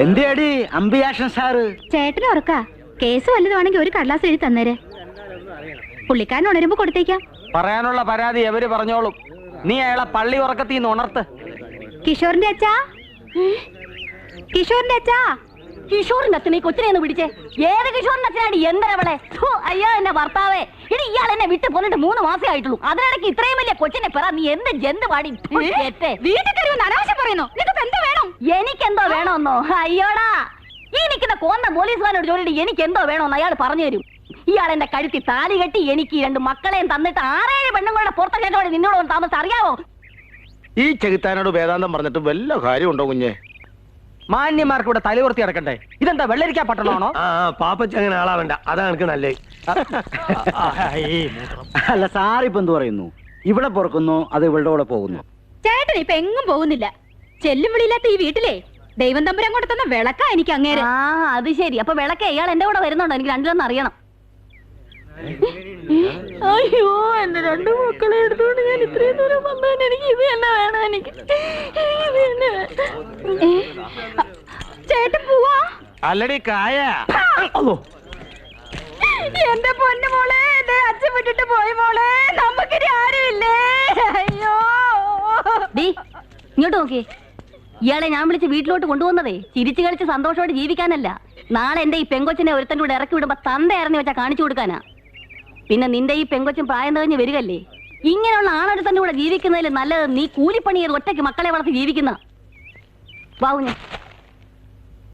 എന്തിയടി അമ്പിയാഷൻ sir? ചേട്ടന് ഉറക്ക case വല്ലതുവാണെങ്കിൽ ഒരു കടലാസ് എഴുതി തന്നേരെ. പുള്ളിക്കാരൻ ഉണരുമ്പോ കൊടുത്തേക്കാം. പറയാനുള്ള പരാതി എവര് പറഞ്ഞോളും. നീ അയാളെ പള്ളി ഉറക്കത്തിന്ന് ഉണർത്ത്. കിഷോറിന്റെ അച്ഛാ, കിഷോറിന്റെ അച്ഛാ. കിഷോറിന്റെ അച്ഛനെ കൊച്ചിനെ ഒന്ന് പിടിച്ചേ. ഏത് കിഷോറിന്റെ അച്ഛനാടി? എന്തരവളെ? അയ്യോ എന്റെ ഭർത്താവേ, ഇനി ഇയാൾ എന്നെ വിട്ട് പോന്നിട്ട് 3 മാസേ ആയിട്ടുള്ളൂ. അതിനിടയ്ക്ക് ഇത്രയും വലിയ കൊച്ചിനെ പറ. നീ എന്ത് ജന്ത് പാടി വീട്ടിൽ കയറി അനാവശ്യം പറയുന്നു. നിങ്ങൾക്ക് എന്താ വേണം? എനിക്കെന്തോ വേണമെന്നോ? അയ്യോടാ, ഈ നിൽക്കുന്ന കോന്ന പോലീസുകാരോട് ചോദിച്ചിട്ട് എനിക്ക് എന്തോ വേണമെന്ന് അയാൾ പറഞ്ഞു തരും. ഇയാൾ എന്റെ കഴുത്തി താലി കെട്ടി എനിക്ക് 2 മക്കളെയും തന്നിട്ട് 6-7 പെണ്ണുങ്ങളുടെ പുറത്തേക്കോടെ നിന്നോട് താമസം അറിയാവോ? ഈ ചെകുത്താനോട് വേദാന്തം പറഞ്ഞിട്ട് വല്ല കാര്യമുണ്ടോ കുഞ്ഞെ? മാന്യന്മാർക്ക് ഇവിടെ തലയുർത്തി കിടക്കണ്ടേ? ഇതെന്താ വെള്ളരിക്കാ പട്ടണമാണോ? പാപ്പച്ച അങ്ങനെ ആളാവണ്ട, അതാണ് എനിക്ക് നല്ലത്. അല്ല സാറിപ്പോ എന്ത് പറയുന്നു? ഇവിടെ പൊറക്കുന്നു, അത് ഇവളുടെ കൂടെ പോകുന്നു. ചേട്ടൻ ഇപ്പൊ എങ്ങും പോകുന്നില്ല. ചെല്ലും വിളിയില്ലാത്ത ഈ വീട്ടിലെ ദൈവം തമ്പുരാൻ കൊണ്ട് തന്ന വിളക്കാ എനിക്ക് അങ്ങേരെ. അത് ശരി. അപ്പൊ വിളക്കേ ഇയാൾ എന്റെ കൂടെ വരുന്നുണ്ടോ? എനിക്ക് രണ്ടിലൊന്നും അറിയണം. അയ്യോ, എന്റെ 2 മക്കളെ എടുത്തോണ്ട് ഞാൻ ഇത്രയും ദൂരം വന്നതിന് എനിക്ക് ഇത് തന്നെ വേണം. എനിക്ക് ചേട്ടൻ പോവാ? അല്ലടി കായ. എന്റെ പൊന്നു മോളെ, എന്റെ അച്ഛൻ വിട്ടിട്ട് പോയി മോളെ. നമുക്കിനി ആരുമില്ലേ? അയ്യോ, ഇങ്ങോട്ട് നോക്കിയേ. ഇയാളെ ഞാൻ വിളിച്ച് വീട്ടിലോട്ട് കൊണ്ടുവന്നതേ ചിരിച്ചു കളിച്ച് സന്തോഷത്തോടെ ജീവിക്കാനല്ല. നാളെ എന്റെ ഈ പെങ്കൊച്ചിനെ ഒരുത്തന്റെ കൂടെ ഇറക്കി വിടുമ്പോ തന്തയായിരുന്നു വെച്ചാൽ കാണിച്ചു കൊടുക്കാനാ. പിന്നെ നിന്റെ ഈ പെങ്കൊച്ചും പ്രായം തികഞ്ഞ് വരികല്ലേ. ഇങ്ങനെയുള്ള ആണൊരുത്തന്റെ കൂടെ ജീവിക്കുന്നതിൽ നല്ലത് നീ കൂലിപ്പണി ചെയ്ത് ഒറ്റയ്ക്ക് മക്കളെ വളർത്തി ജീവിക്കുന്ന. വാവുഞ്ഞ